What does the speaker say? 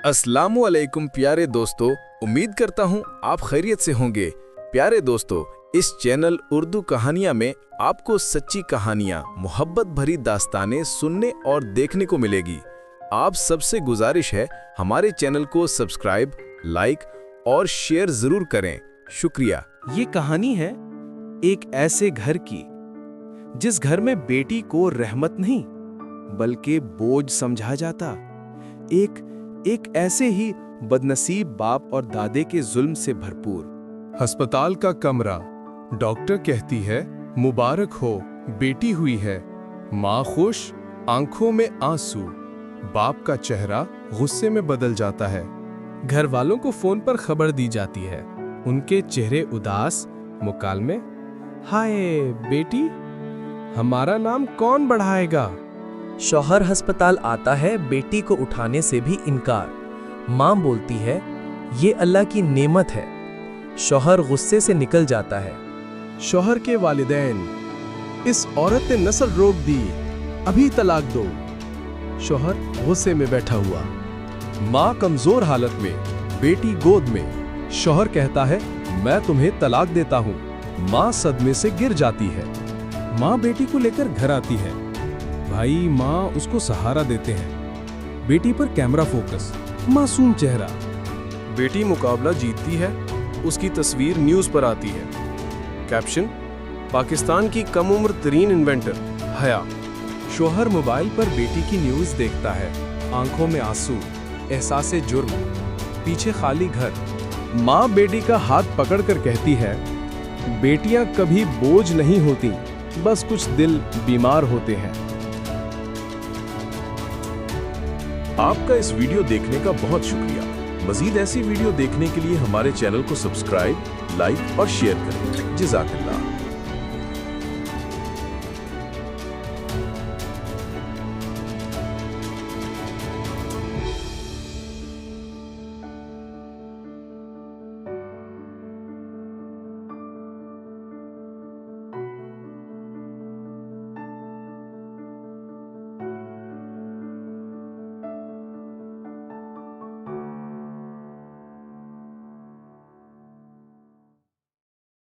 अस्सलामुअलैकुम प्यारे दोस्तों, उम्मीद करता हूँ आप खैरियत से होंगे। प्यारे दोस्तों, इस चैनल उर्दू कहानियाँ में आपको सच्ची कहानियाँ, मोहब्बत भरी दास्तानें सुनने और देखने को मिलेगी। आप सबसे गुजारिश है हमारे चैनल को सब्सक्राइब, लाइक और शेयर जरूर करें। शुक्रिया। ये कहानी है एक ऐसे घर की जिस घर में बेटी को रहमत नहीं बल्कि बोझ समझा जाता। एक ऐसे ही बदनसीब बाप और दादे के जुल्म से भरपूर। अस्पताल का कमरा। डॉक्टर कहती है मुबारक हो, बेटी हुई है। माँ खुश, आंखों में आंसू। बाप का चेहरा गुस्से में बदल जाता है। घर वालों को फोन पर खबर दी जाती है। उनके चेहरे उदास, मुकालमे। हाय बेटी, हमारा नाम कौन बढ़ाएगा? शौहर अस्पताल आता है, बेटी को उठाने से भी इनकार। माँ बोलती है ये अल्लाह की नेमत है। शौहर गुस्से से निकल जाता है। शौहर के वालिदैन, इस औरत ने नस्ल रोक दी, अभी तलाक दो। शौहर गुस्से में बैठा हुआ। माँ कमजोर हालत में, बेटी गोद में। शौहर कहता है मैं तुम्हें तलाक देता हूँ। माँ सदमे से गिर जाती है। माँ बेटी को लेकर घर आती है। भाई माँ उसको सहारा देते हैं। बेटी पर कैमरा फोकस, मासूम चेहरा। बेटी मुकाबला जीतती है, उसकी तस्वीर न्यूज़ पर आती है। कैप्शन, पाकिस्तान की कम उम्र तरीन इन्वेंटर हया। शौहर मोबाइल पर बेटी की न्यूज़ देखता है। आंखों में आंसू, एहसासे जुर्म, पीछे खाली घर। माँ बेटी का हाथ पकड़कर कहती है बेटियां कभी बोझ नहीं होती, बस कुछ दिल बीमार होते हैं। आपका इस वीडियो देखने का बहुत शुक्रिया। मजीद ऐसी वीडियो देखने के लिए हमारे चैनल को सब्सक्राइब, लाइक और शेयर करें। जज़ाकल्लाह।